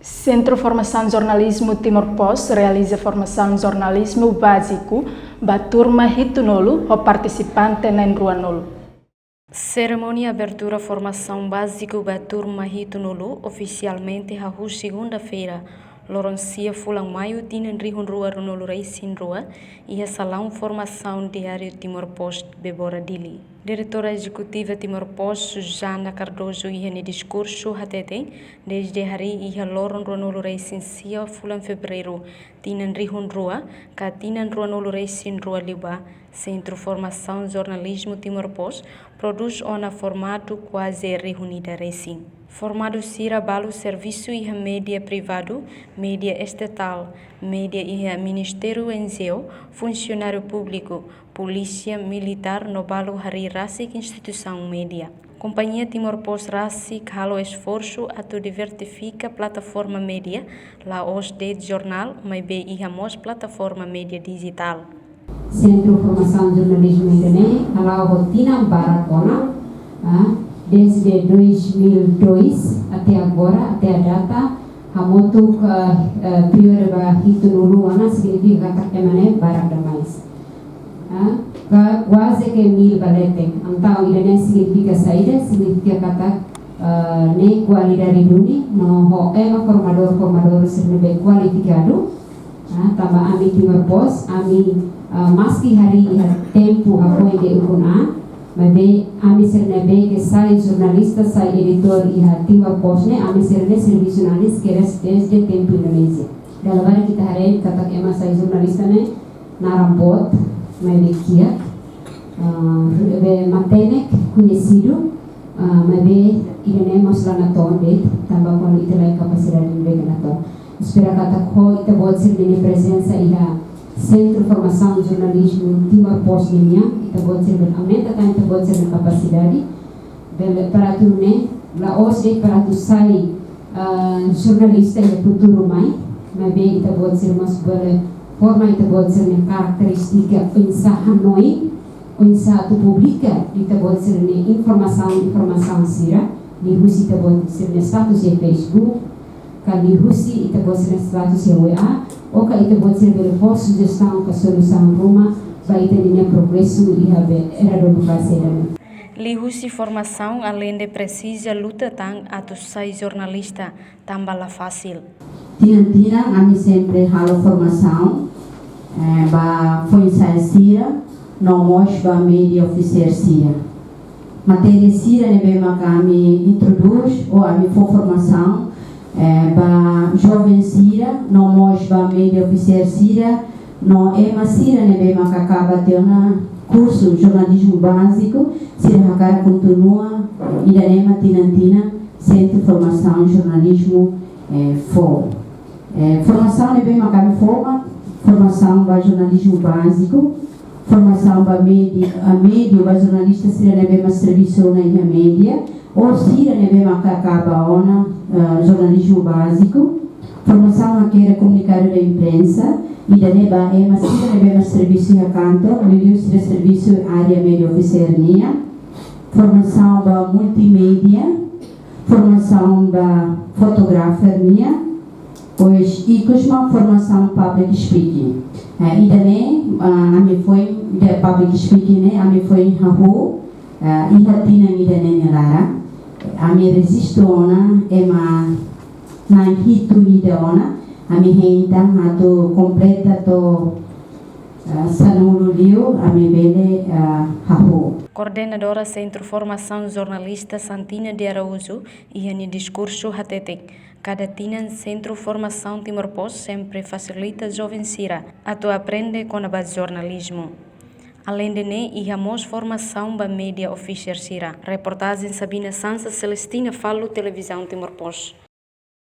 Centro Formação Jornalismo Timor-Poste realiza formação jornalismo básico para turma Hitunolo, o participante na Ruanolo. Cerimônia abertura formação básico para turma Hitunolo oficialmente a segunda-feira. Loroncia Fulang Maio tinha Rihun Rua Runolo Raisin Rua e a Salão Formação Diário Timor-Poste Bebora Dili. Diretora Executiva Timor-Poste Suzana Cardoso ia no discurso hateten desde hari ia Loron Runolo Raisin Sia Fulang Fevereiro tinha Rihun Rua ka tinha Runolo Raisin Rua Liba Centro Formação Jornalismo Timor-Poste produz ona formato quase reunida Raisin. Formado sira balu serviço e mídia privado, mídia estatal, mídia e ministério enzeu, funcionário público, polícia militar no balu hari rasik instituição média. Companhia Timor-Poste rasik halo esforço a diversifica plataforma média, lá os de jornal, mas bem e amos plataforma média digital. Centro Formação Jornalismo Indonêsia, a rotina baratona, desde 2002 até agora, até a data, a moto período da Hitunolo significa que é barak demais. Quase que 1000 balete. Então, isso significa saída, significa kata nem qualidade duni, no é formador ser bem qualificado. Tambah ami Timor-Poste, ami maski hari tempo apoio de ukuna. Mas ami serne que sai jornalista, sai editor e Timor-Poste, ami serne serviço nanis que desde tempo Indonesia. Dalam hari kita hari kata ema sai jornalista ne narambot, mas kia, matenek conhecido, mas irene mostra na tonde, tambah quando ita lai capacidade de ver na tonde. Espera kata ko ita buat serne presença e Centro Formação Jornalismo Timor-Poste kita buat server aumenta kan kita buat server capacidade para tu ne la OSE para tu sai jornalista e futuro mai bem kita buat server mas boleh forma kita buat server karakteristika insa Hanoi insa tu publika kita buat server informação sira di husi kita buat server status e Facebook kali husi kita buat server status e WA ou que ita pode ser uma sugestão para a solução Roma para ita linha progresso e era do parceiro. Lihusi formação além de precisa luta tang atau sai jornalista tambah fácil. Tina kami sempre halo formação ba foi sai sira no mos ba media officer sira. Matéria sira ne bem kami introduz ou a mi formação ba jovem sira no mos ba media officer sira no ema sira ne bem acaba tendo curso jornalismo básico sira hakara continua e da ema tinantina centro formação jornalismo formação ne bem acaba formação ba jornalismo básico formação ba medio ba jornalista sira ne bem serviço na média ou sira ne bem acaba ona jornalismo básico, formação aqui comunicário da imprensa e da neba é mas sira ne bem serviço a canto, review sira serviço área média oficernia, formação ba multimédia, formação ba fotografernia, pois e cosma formação public speaking. E daí a mim foi de public speaking né, a mim foi hahu e hatina mi daí lara. A minha resistona é uma na hitu ideona a minha renda ato completa to sanulo liu a minha bele hahu. Coordenadora Centro Formação Jornalista Santina de Araújo e no discurso hatetek. Cada tinan Centro Formação Timor-Poste sempre facilita jovem sira a aprender com a base jornalismo. Além de ne, ihamos formação ba media officer sira. Reportagem Sabina Sansa Celestina Falo Televisão Timor-Poste.